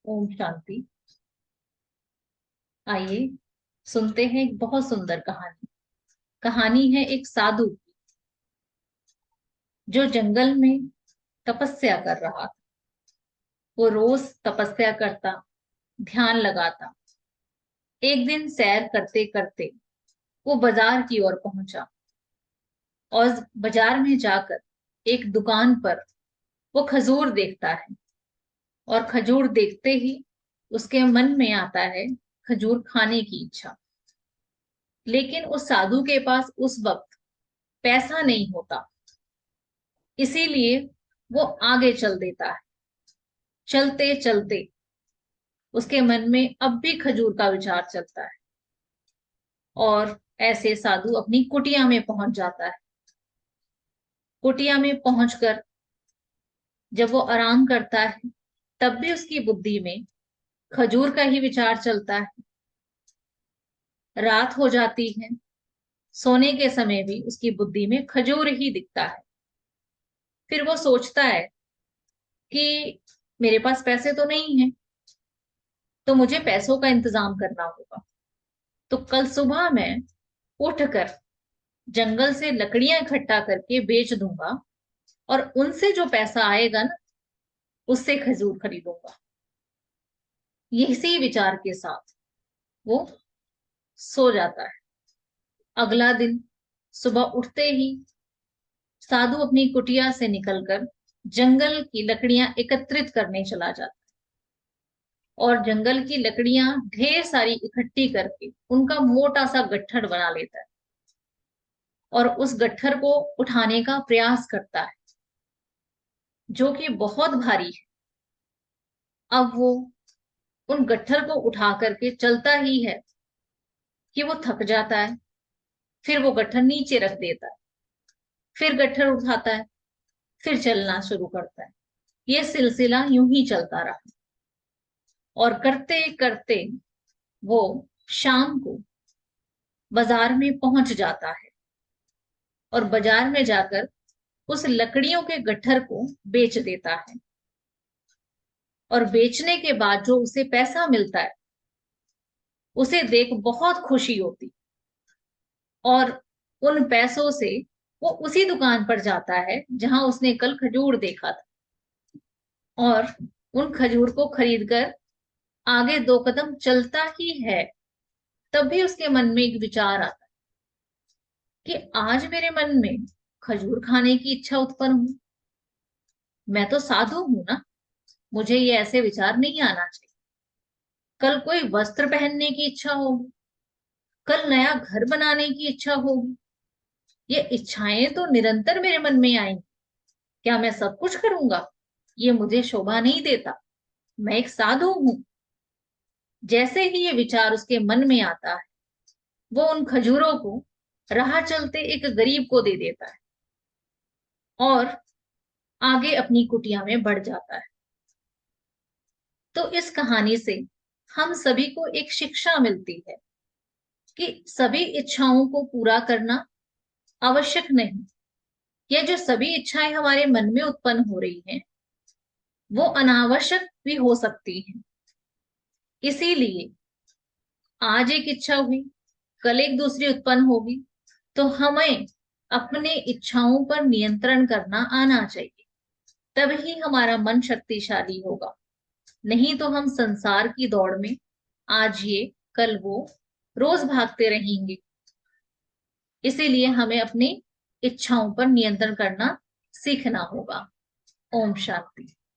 ओम शांति। आइए सुनते हैं एक बहुत सुंदर कहानी। कहानी है एक साधु की, जो जंगल में तपस्या कर रहा था। वो रोज तपस्या करता, ध्यान लगाता। एक दिन सैर करते करते वो बाजार की ओर पहुंचा और बाजार में जाकर एक दुकान पर वो खजूर देखता है। और खजूर देखते ही उसके मन में आता है खजूर खाने की इच्छा। लेकिन उस साधु के पास उस वक्त पैसा नहीं होता, इसीलिए वो आगे चल देता है। चलते चलते उसके मन में अब भी खजूर का विचार चलता है और ऐसे साधु अपनी कुटिया में पहुंच जाता है। कुटिया में पहुंचकर जब वो आराम करता है, तब भी उसकी बुद्धि में खजूर का ही विचार चलता है। रात हो जाती है, सोने के समय भी उसकी बुद्धि में खजूर ही दिखता है। फिर वो सोचता है कि मेरे पास पैसे तो नहीं है, तो मुझे पैसों का इंतजाम करना होगा। तो कल सुबह मैं उठकर जंगल से लकड़ियां इकट्ठा करके बेच दूंगा और उनसे जो पैसा आएगा ना, उससे खजूर खरीदूंगा। इसी विचार के साथ वो सो जाता है। अगला दिन सुबह उठते ही साधु अपनी कुटिया से निकलकर जंगल की लकड़ियां एकत्रित करने चला जाता है और जंगल की लकड़ियां ढेर सारी इकट्ठी करके उनका मोटा सा गट्ठर बना लेता है और उस गट्ठर को उठाने का प्रयास करता है, जो कि बहुत भारी है। अब वो उन गट्ठर को उठा करके चलता ही है कि वो थक जाता है। फिर वो गट्ठर नीचे रख देता है, फिर गट्ठर उठाता है, फिर चलना शुरू करता है। ये सिलसिला यूं ही चलता रहा और करते करते वो शाम को बाजार में पहुंच जाता है और बाजार में जाकर उस लकड़ियों के गट्ठर को बेच देता है। और बेचने के बाद जो उसे पैसा मिलता है, उसे देख बहुत खुशी होती और उन पैसों से वो उसी दुकान पर जाता है जहां उसने कल खजूर देखा था और उन खजूर को खरीदकर आगे दो कदम चलता ही है। तभी उसके मन में एक विचार आता है कि आज मेरे मन में खजूर खाने की इच्छा उत्पन्न हुई। मैं तो साधु हूं ना, मुझे ये ऐसे विचार नहीं आना चाहिए। कल कोई वस्त्र पहनने की इच्छा होगी, कल नया घर बनाने की इच्छा होगी। ये इच्छाएं तो निरंतर मेरे मन में आएंगी। क्या मैं सब कुछ करूंगा? ये मुझे शोभा नहीं देता। मैं एक साधु हूं। जैसे ही ये विचार उसके मन में आता है, वो उन खजूरों को राह चलते एक गरीब को दे देता है और आगे अपनी कुटिया में बढ़ जाता है। तो इस कहानी से हम सभी को एक शिक्षा मिलती है कि सभी इच्छाओं को पूरा करना आवश्यक नहीं। यह जो सभी इच्छाएं हमारे मन में उत्पन्न हो रही हैं, वो अनावश्यक भी हो सकती हैं। इसीलिए आज एक इच्छा हुई, कल एक दूसरी उत्पन्न होगी, तो हमें अपने इच्छाओं पर नियंत्रण करना आना चाहिए। तभी हमारा मन शक्तिशाली होगा। नहीं तो हम संसार की दौड़ में आज ये कल वो रोज भागते रहेंगे। इसीलिए हमें अपनी इच्छाओं पर नियंत्रण करना सीखना होगा। ओम शांति।